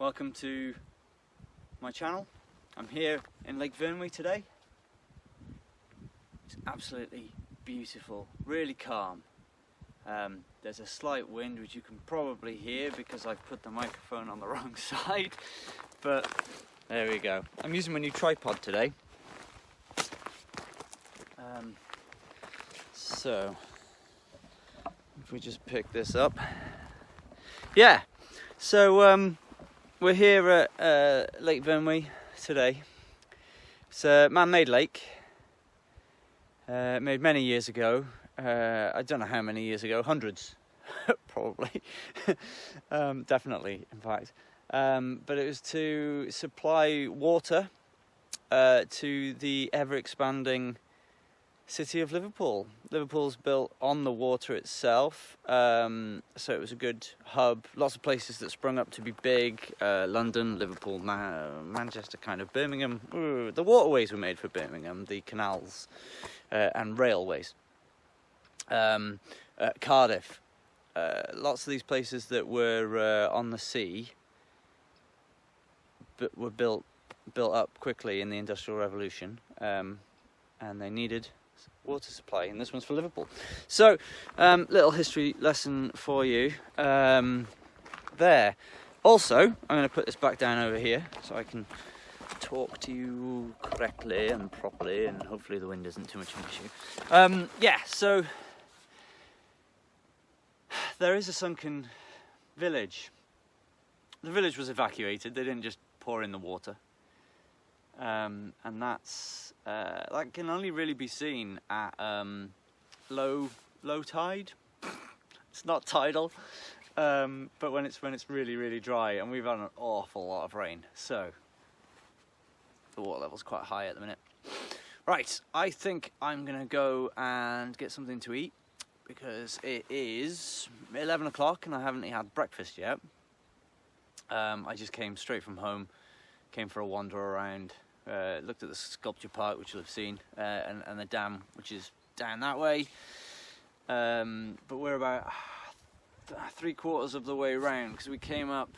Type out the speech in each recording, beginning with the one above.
Welcome to my channel. I'm here in Lake Vyrnwy today. It's absolutely beautiful, really calm. There's a slight wind which you can probably hear because I've put the microphone on the wrong side, but there we go. I'm using my new tripod today. So if we just pick this up, yeah. So we're here at Lake Vyrnwy today. It's a man-made lake, made many years ago. I don't know how many years ago, hundreds, probably, definitely, in fact. But it was to supply water to the ever-expanding city of Liverpool. Liverpool's built on the water itself, so it was a good hub. Lots of places that sprung up to be big. London, Liverpool, Manchester, kind of Birmingham. Ooh, the waterways were made for Birmingham, the canals and railways. Cardiff. Lots of these places that were on the sea but were built up quickly in the Industrial Revolution, and they needed water supply, and this one's for Liverpool. So, little history lesson for you there. Also, I'm going to put this back down over here so I can talk to you correctly and properly, and hopefully the wind isn't too much of an issue. Yeah, so there is a sunken village. The village was evacuated. They didn't just pour in the water. And that can only really be seen at low tide. It's not tidal, but when it's really dry, and we've had an awful lot of rain, so the water level's quite high at the minute. Right, I think I'm gonna go and get something to eat because it is 11 o'clock and I haven't had breakfast yet. I just came straight from home, came for a wander around. Looked at the sculpture park, which you'll have seen, and the dam, which is down that way. But we're about 3/4 of the way around because we came up.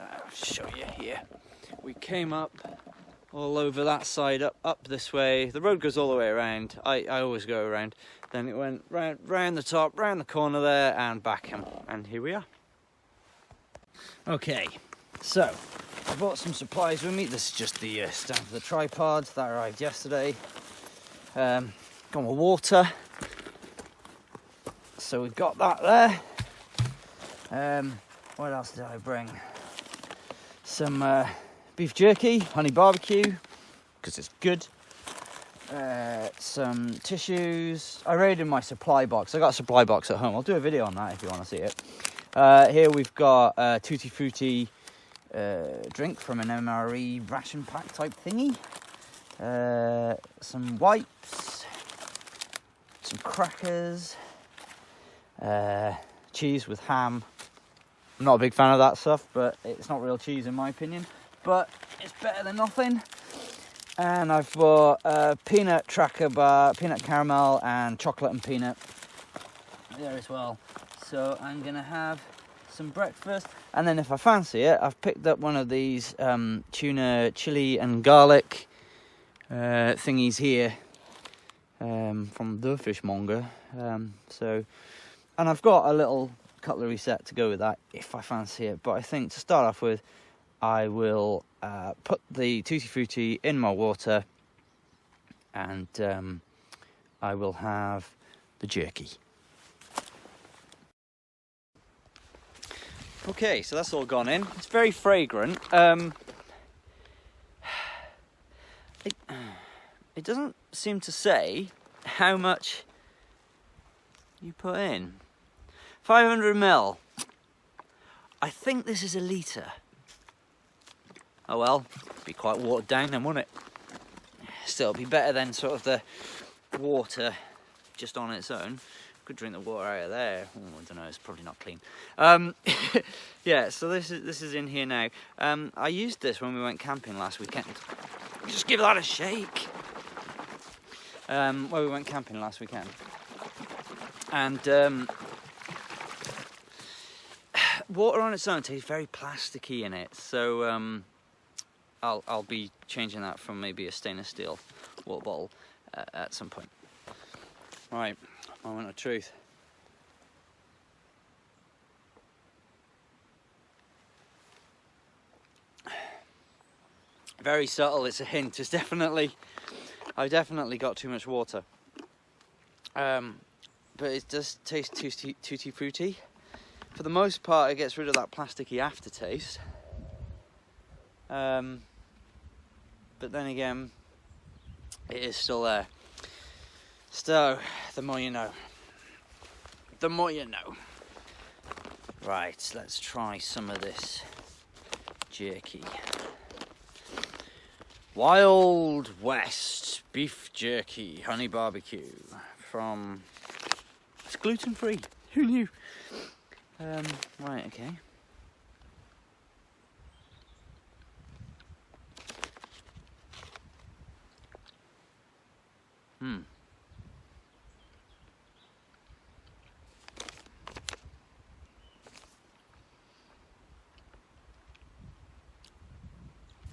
I'll show you here. We came up all over that side, up this way. The road goes all the way around. I always go around. Then it went round the top, round the corner there, and back, and here we are. Okay, so I bought some supplies with me. This is just the stand for the tripod that arrived yesterday. Got my water, so we've got that there. What else did I bring? Some beef jerky, honey barbecue, because it's good. Some tissues. I raided my supply box. I got a supply box at home. I'll do a video on that if you want to see it. Here we've got Tutti Frutti drink from an MRE ration pack type thingy, some wipes, some crackers, cheese with ham. I'm not a big fan of that stuff, but it's not real cheese in my opinion, but it's better than nothing. And I've bought a peanut tracker bar, peanut caramel and chocolate and peanut there as well. So I'm gonna have some breakfast, and then if I fancy it, I've picked up one of these tuna chili and garlic thingies here from the fishmonger. And I've got a little cutlery set to go with that if I fancy it. But I think to start off with, I will put the Tutti Frutti in my water, and I will have the jerky. Okay, so that's all gone in. It's very fragrant. It doesn't seem to say how much you put in. 500 ml. I think this is a litre. Oh well, it'd be quite watered down then, wouldn't it? Still, it'd be better than sort of the water just on its own. Could drink the water out of there. Oh, I don't know, it's probably not clean. Yeah, so this is in here now. I used this when we went camping last weekend. Just give that a shake. When we went camping last weekend. And water on its own tastes very plasticky in it, so I'll be changing that from maybe a stainless steel water bottle at some point. Right, moment of truth. Very subtle, it's a hint. It's definitely, I definitely got too much water. But it does taste tutti fruity. For the most part, it gets rid of that plasticky aftertaste. But then again, it is still there. So, the more you know. The more you know. Right, let's try some of this jerky. Wild West beef jerky, honey barbecue from... It's gluten-free. Who knew? Right, okay.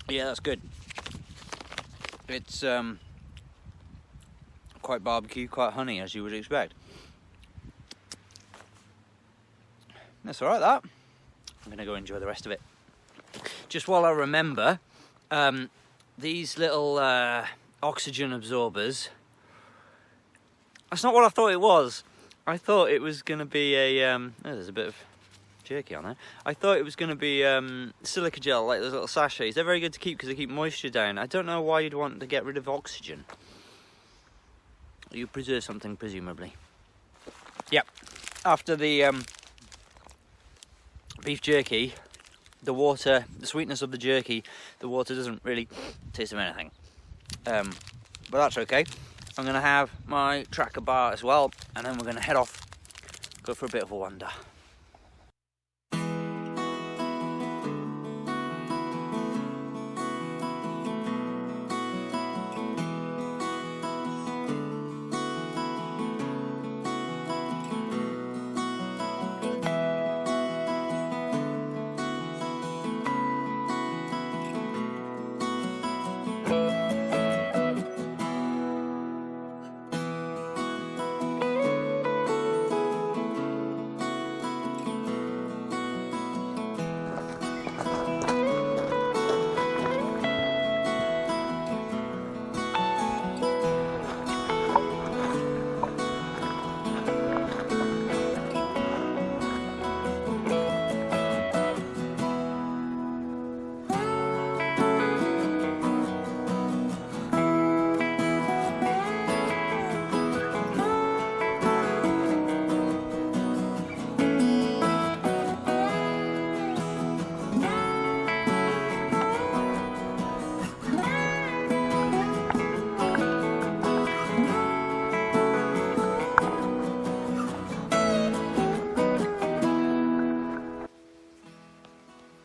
Yeah, that's good. It's quite barbecue, quite honey, as you would expect. That's alright, that. I'm going to go enjoy the rest of it. Just while I remember, these little oxygen absorbers, that's not what I thought it was. I thought it was going to be a... oh, there's a bit of jerky on there. I thought it was going to be silica gel, like those little sachets. They're very good to keep because they keep moisture down. I don't know why you'd want to get rid of oxygen. You preserve something, presumably. Yep. After the beef jerky, the water, the sweetness of the jerky, the water doesn't really taste of anything. But that's okay. I'm going to have my tracker bar as well, and then we're going to head off, go for a bit of a wander.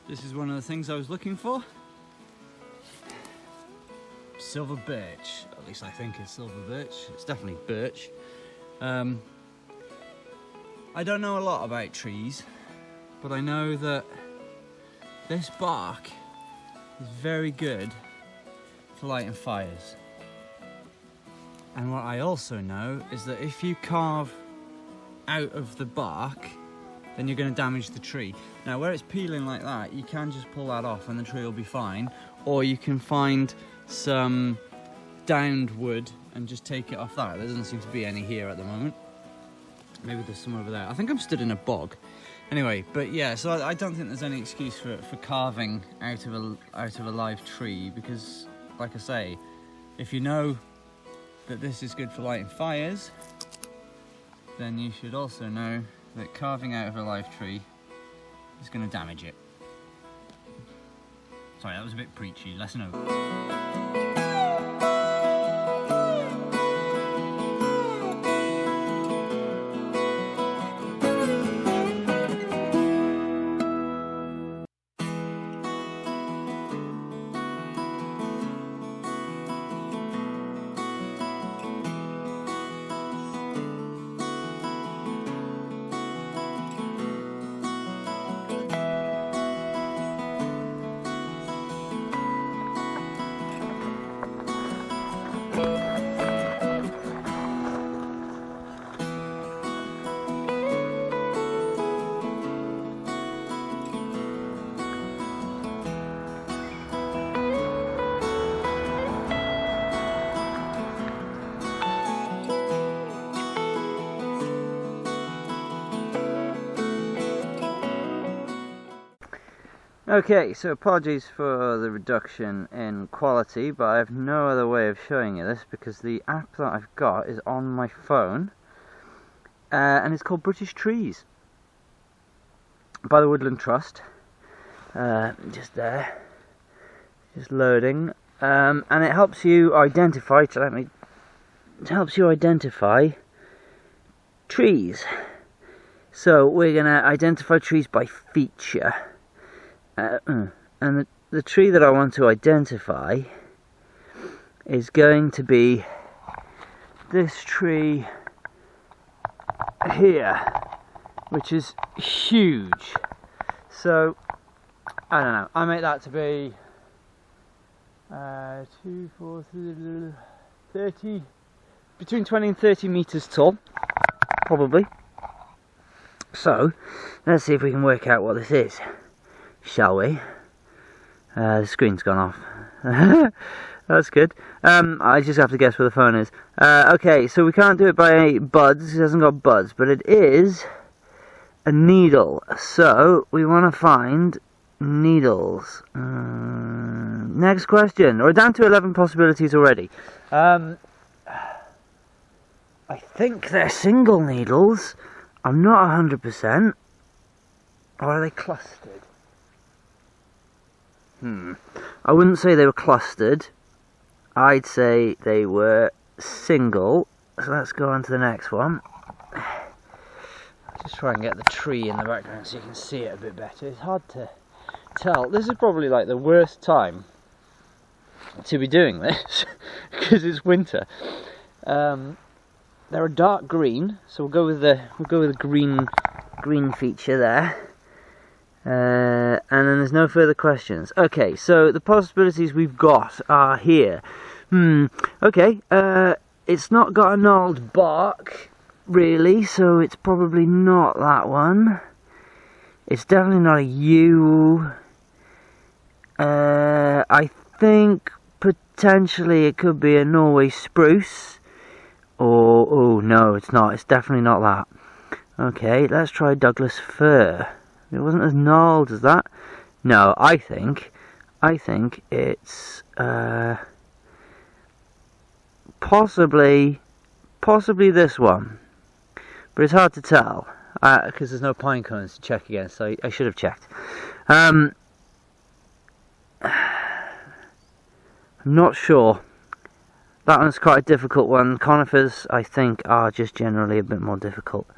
This is one of the things I was looking for. Silver birch, at least I think it's silver birch. It's definitely birch. I don't know a lot about trees, but I know that this bark is very good for lighting fires. And what I also know is that if you carve out of the bark, then you're going to damage the tree. Now where it's peeling like that, you can just pull that off and the tree will be fine, or you can find some downed wood and just take it off that. There doesn't seem to be any here at the moment. Maybe there's some over there. I think I'm stood in a bog. Anyway, but yeah, so I don't think there's any excuse for carving out of a live tree, because like I say, if you know that this is good for lighting fires, then you should also know that carving out of a live tree is going to damage it. Sorry, that was a bit preachy. Lesson over. Okay, so apologies for the reduction in quality, but I have no other way of showing you this because the app that I've got is on my phone, and it's called British Trees by the Woodland Trust. Just there, just loading, and it helps you identify. It helps you identify trees. So we're gonna identify trees by feature. And the tree that I want to identify is going to be this tree here, which is huge. So I don't know, I make that to be 2, 4, 30, between 20 and 30 meters tall, probably. So let's see if we can work out what this is, shall we? The screen's gone off. That's good. I just have to guess where the phone is. Okay, so we can't do it by buds. It hasn't got buds, but it is a needle. So we want to find needles. Next question. We're down to 11 possibilities already. I think they're single needles. I'm not 100%. Or are they clustered? I wouldn't say they were clustered. I'd say they were single. So let's go on to the next one. Just try and get the tree in the background so you can see it a bit better. It's hard to tell. This is probably like the worst time to be doing this because it's winter. They're a dark green, so we'll go with the green feature there. And then there's no further questions. Okay, so the possibilities we've got are here. Okay, it's not got a gnarled bark, really, so it's probably not that one. It's definitely not a yew. I think potentially it could be a Norway spruce. Or, oh no, it's not. It's definitely not that. Okay, let's try Douglas fir. It wasn't as gnarled as that. No, I think it's possibly this one, but it's hard to tell because there's no pine cones to check against. So I should have checked. I'm not sure. That one's quite a difficult one. Conifers, I think, are just generally a bit more difficult.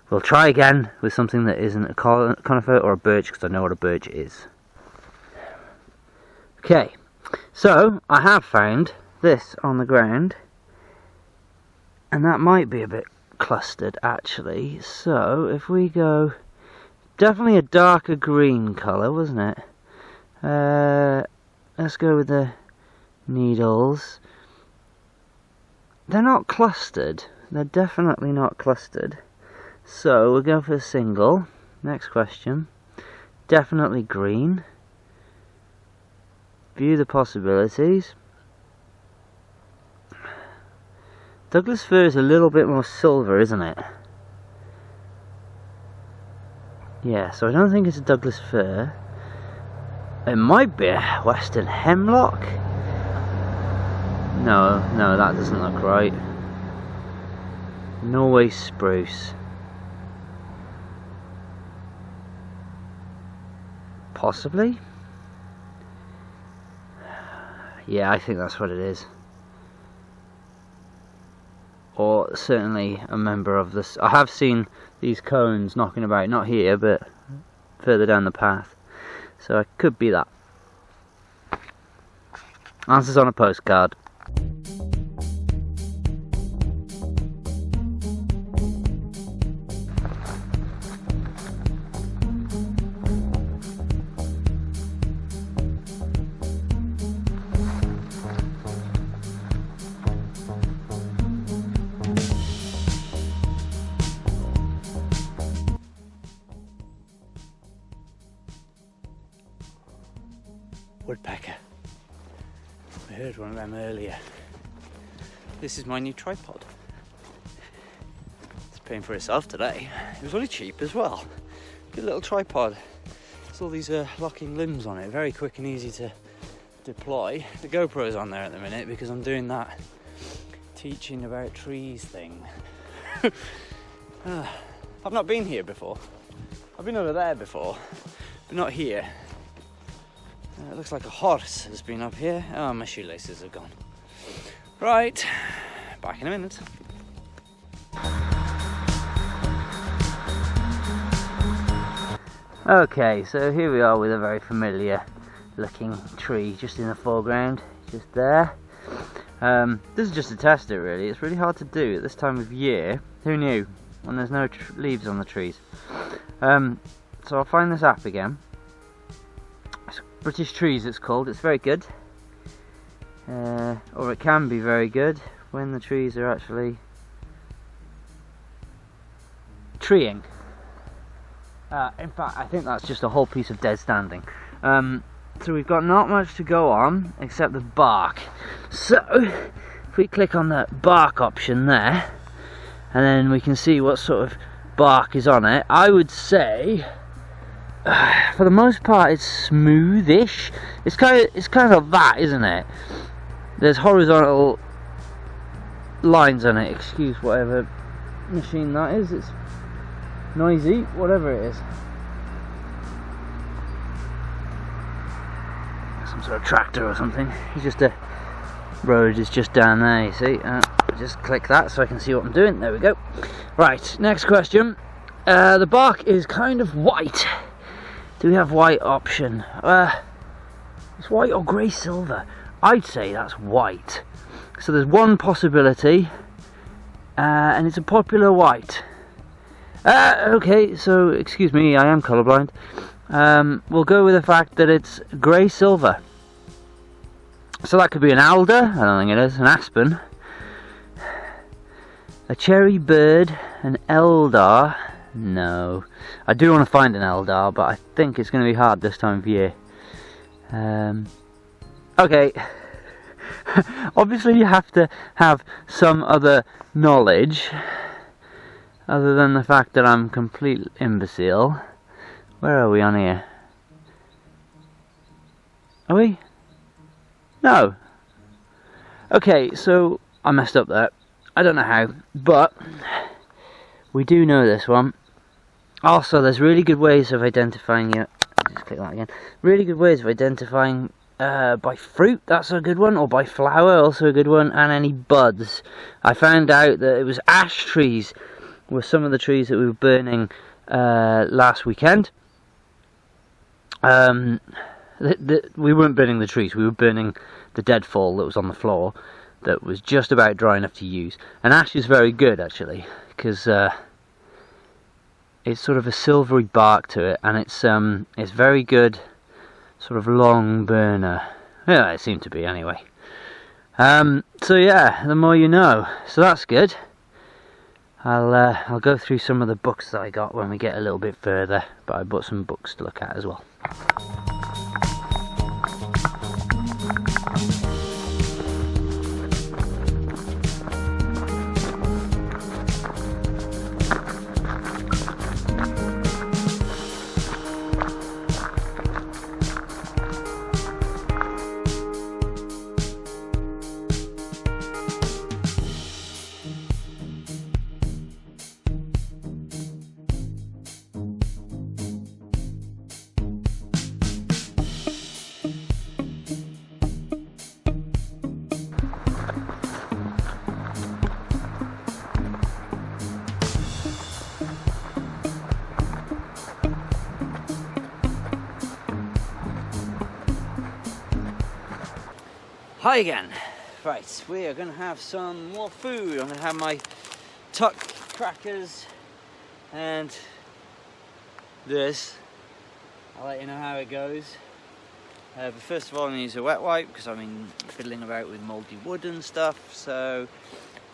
We'll try again with something that isn't a conifer or a birch, because I know what a birch is. Okay, so I have found this on the ground, and that might be a bit clustered actually. So if we go, definitely a darker green colour, wasn't it? Let's go with the needles. They're not clustered. They're definitely not clustered. So we'll go for a single. Next question. Definitely green. View the possibilities. Douglas fir is a little bit more silver, isn't it? Yeah, so I don't think it's a Douglas fir. It might be a western hemlock. No, that doesn't look right. Norway spruce. Possibly? Yeah, I think that's what it is. Or certainly a member of this. I have seen these cones knocking about, not here, but further down the path. So it could be that. Answers on a postcard. Woodpecker. I heard one of them earlier. This is my new tripod. It's paying for itself today. It was really cheap as well. Good little tripod. There's all these locking limbs on it, very quick and easy to deploy. The GoPro's on there at the minute because I'm doing that teaching about trees thing. I've not been here before. I've been over there before, but not here. It looks like a horse has been up here. Oh, my shoelaces are gone. Right, back in a minute. Okay, so here we are with a very familiar looking tree just in the foreground, just there. This is just to test it really. It's really hard to do at this time of year. Who knew? When there's no leaves on the trees. So I'll find this app again. It's British Trees it's called. It's very good. Or it can be very good when the trees are actually treeing. In fact, I think that's just a whole piece of dead standing. So we've got not much to go on except the bark. So if we click on the bark option there, and then we can see what sort of bark is on it. I would say, for the most part, it's smoothish. It's kind of that, isn't it? There's horizontal lines on it. Excuse whatever machine that is. It's noisy, whatever it is. Some sort of tractor or something. It's just a road is just down there, you see. Just click that so I can see what I'm doing. There we go. Right, next question. The bark is kind of white. Do we have white option? It's white or grey silver. I'd say that's white. So there's one possibility, and it's a popular white. Okay, so excuse me, I am colourblind. We'll go with the fact that it's grey silver. So that could be an alder, I don't think it is, an aspen, a cherry bird, an eldar. No, I do want to find an eldar, but I think it's going to be hard this time of year. Okay, obviously you have to have some other knowledge other than the fact that I'm a complete imbecile. Where are we on here? Are we? No. Okay, so I messed up there. I don't know how, but we do know this one. Also, there's really good ways of identifying it. Just click that again. Really good ways of identifying by fruit, that's a good one, or by flower, also a good one, and any buds. I found out that it was ash trees were some of the trees that we were burning last weekend. We weren't burning the trees, we were burning the deadfall that was on the floor that was just about dry enough to use. And ash is very good actually, because it's sort of a silvery bark to it, and it's very good sort of long burner. Yeah, it seemed to be anyway. So yeah, the more you know. So that's good. I'll go through some of the books that I got when we get a little bit further, but I bought some books to look at as well. Hi again. Right, we are going to have some more food. I'm going to have my tuck crackers and this. I'll let you know how it goes. But first of all, I'm going to use a wet wipe because I've been fiddling about with mouldy wood and stuff, so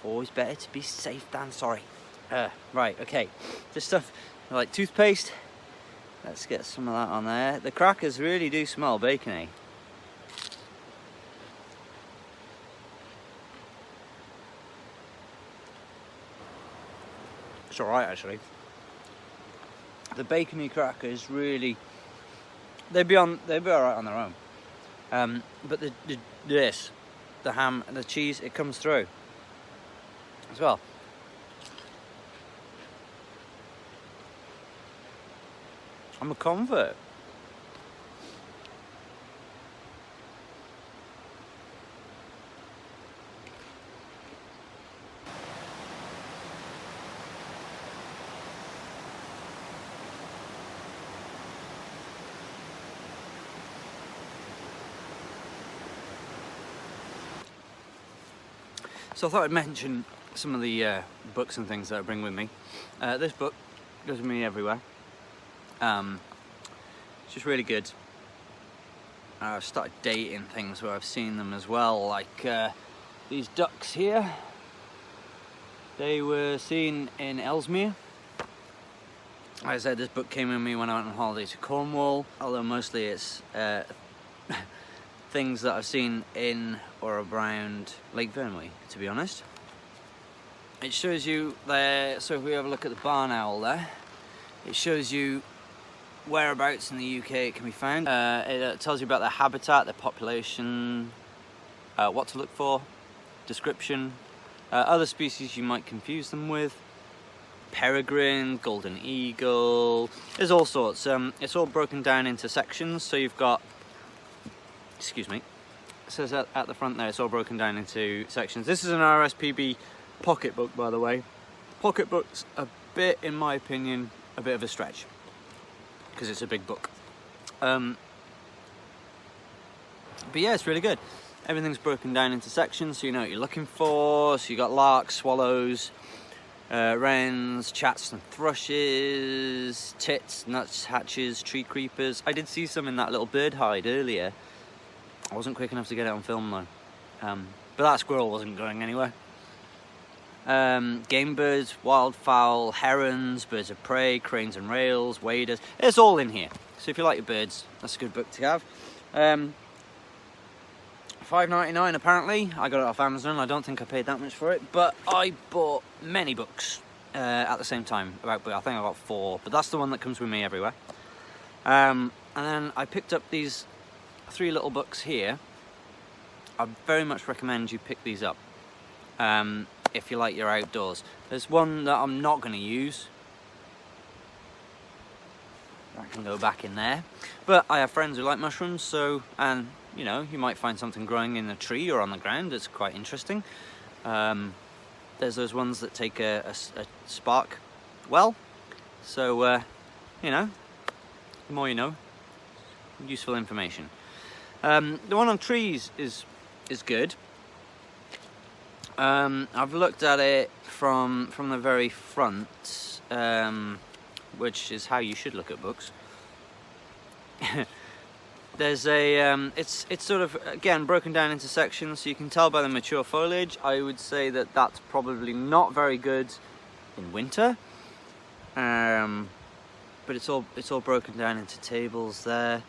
always better to be safe than sorry. Right, okay. This stuff, like toothpaste, let's get some of that on there. The crackers really do smell bacony. It's alright actually. The bacony crackers really they'd be alright on their own. But the ham and the cheese, it comes through as well. I'm a convert. So I thought I'd mention some of the books and things that I bring with me. This book goes with me everywhere. It's just really good. I've started dating things where I've seen them as well, like these ducks here. They were seen in Ellesmere. Like I said, this book came with me when I went on holiday to Cornwall, although mostly it's things that I've seen in or around Lake Vyrnwy, to be honest. It shows you there, so if we have a look at the barn owl there, it shows you whereabouts in the UK it can be found. It tells you about their habitat, their population, what to look for, description, other species you might confuse them with, peregrine, golden eagle, there's all sorts. It's all broken down into sections, so you've got, excuse me, it says at the front there, it's all broken down into sections. This is an RSPB pocket book, by the way. Pocket book's a bit, in my opinion, a bit of a stretch, because it's a big book. But yeah, it's really good. Everything's broken down into sections, so you know what you're looking for. So you got larks, swallows, wrens, chats and thrushes, tits, nuthatches, tree creepers. I did see some in that little bird hide earlier. I wasn't quick enough to get it on film though. But that squirrel wasn't going anywhere. Game birds, wildfowl, herons, birds of prey, cranes and rails, waders. It's all in here. So if you like your birds, that's a good book to have. $5.99 apparently. I got it off Amazon. I don't think I paid that much for it, but I bought many books at the same time. I think I got 4, but that's the one that comes with me everywhere. And then I picked up these 3 little books here. I very much recommend you pick these up if you like your outdoors. There's one that I'm not going to use. I can go back in there. But I have friends who like mushrooms, so, and you know, you might find something growing in a tree or on the ground. It's quite interesting. There's those ones that take a spark well. So, you know, the more you know. Useful information. The one on trees is good. I've looked at it from the very front, which is how you should look at books. There's a it's sort of, again, broken down into sections, so you can tell by the mature foliage. I would say that that's probably not very good in winter, but it's all broken down into tables there.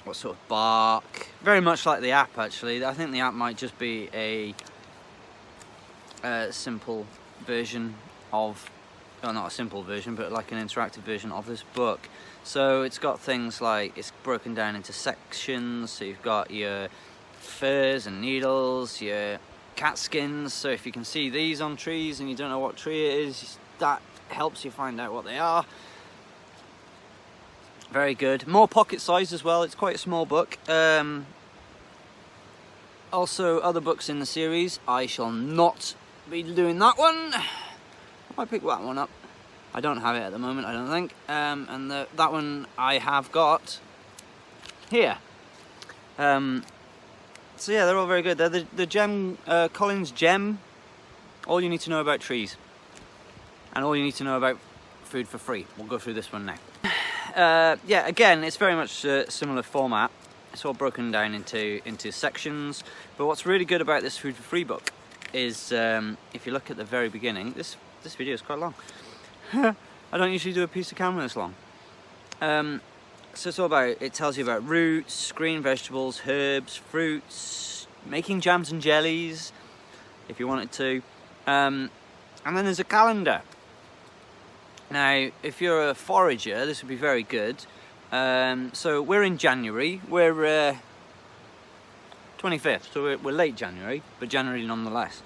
What sort of bark? Very much like the app, actually. I think the app might just be a simple version of, well, not a simple version, but like an interactive version of this book. So it's got things like, it's broken down into sections, so you've got your furs and needles, your cat skins. So if you can see these on trees and you don't know what tree it is, that helps you find out what they are. Very good. More pocket size as well. It's quite a small book. Also, other books in the series. I shall not be doing that one. I might pick that one up. I don't have it at the moment, I don't think. And that one I have got here. So yeah, they're all very good. They're the Collins Gem. All you need to know about trees. And all you need to know about food for free. We'll go through this one now. Yeah, again, it's very much a similar format. It's all broken down into sections. But what's really good about this food for free book is, if you look at the very beginning, this video is quite long. I don't usually do a piece of camera this long. So it's all about, it tells you about roots, green vegetables, herbs, fruits, making jams and jellies, if you wanted to. And then there's a calendar. Now, if you're a forager, this would be very good. So we're in January, we're 25th, so we're late January, but January nonetheless.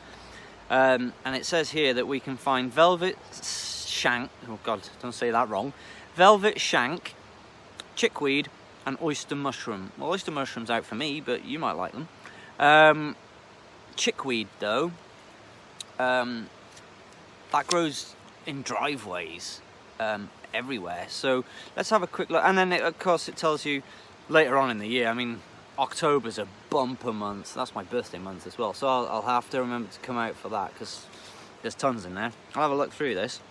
And it says here that we can find velvet shank, oh god, don't say that wrong, velvet shank, chickweed and oyster mushroom. Well, oyster mushroom's out for me, but you might like them. Chickweed though, that grows in driveways everywhere, so let's have a quick look. And then of course it tells you later on in the year. I mean, October's a bumper month, that's my birthday month as well, so I'll have to remember to come out for that because there's tons in there. I'll have a look through this.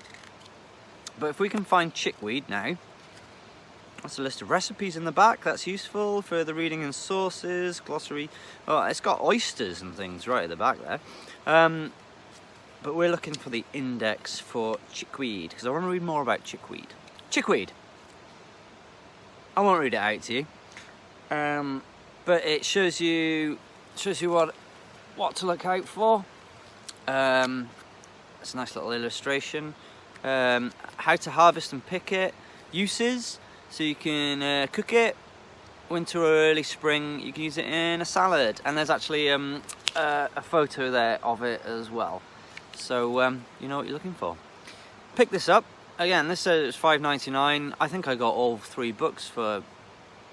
But if we can find chickweed now, that's a list of recipes in the back, that's useful. Further reading and sources, glossary. Oh, it's got oysters and things right at the back there. But we're looking for the index for chickweed because I want to read more about chickweed. Chickweed. I won't read it out to you, but it shows you what to look out for. It's a nice little illustration. How to harvest and pick it. Uses. So you can cook it, winter or early spring. You can use it in a salad, and there's actually a photo there of it as well. So you know what you're looking for. Pick this up. Again, this says it's $5.99. I think I got all 3 books for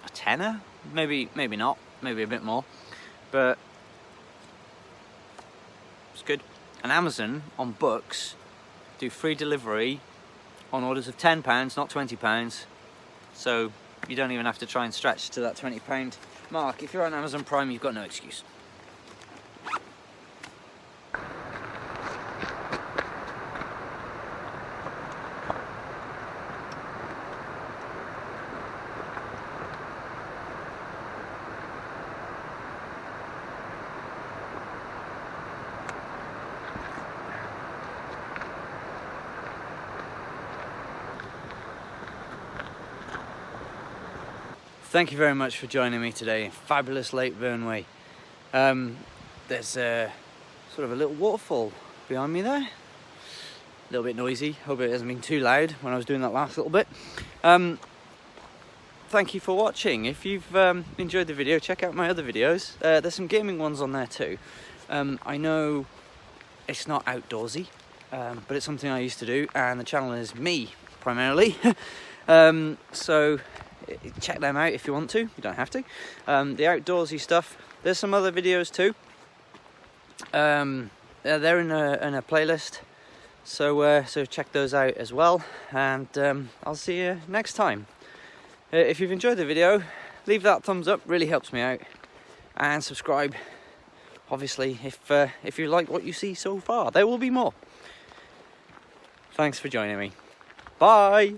a tenner. Maybe not. Maybe a bit more. But it's good. And Amazon on books do free delivery on orders of £10, not £20. So you don't even have to try and stretch to that £20 mark. If you're on Amazon Prime, you've got no excuse. Thank you very much for joining me today in fabulous Lake Vyrnwy. There's a sort of a little waterfall behind me there. A little bit noisy, hope it hasn't been too loud when I was doing that last little bit. Thank you for watching. If you've enjoyed the video, check out my other videos. There's some gaming ones on there too. I know it's not outdoorsy, but it's something I used to do, and the channel is me primarily. So check them out if you want to. You don't have to. The outdoorsy stuff, there's some other videos too. They're in a playlist, so check those out as well, and I'll see you next time. If you've enjoyed the video, leave that thumbs up, really helps me out, and subscribe obviously if you like what you see so far. There will be more. Thanks for joining me. Bye.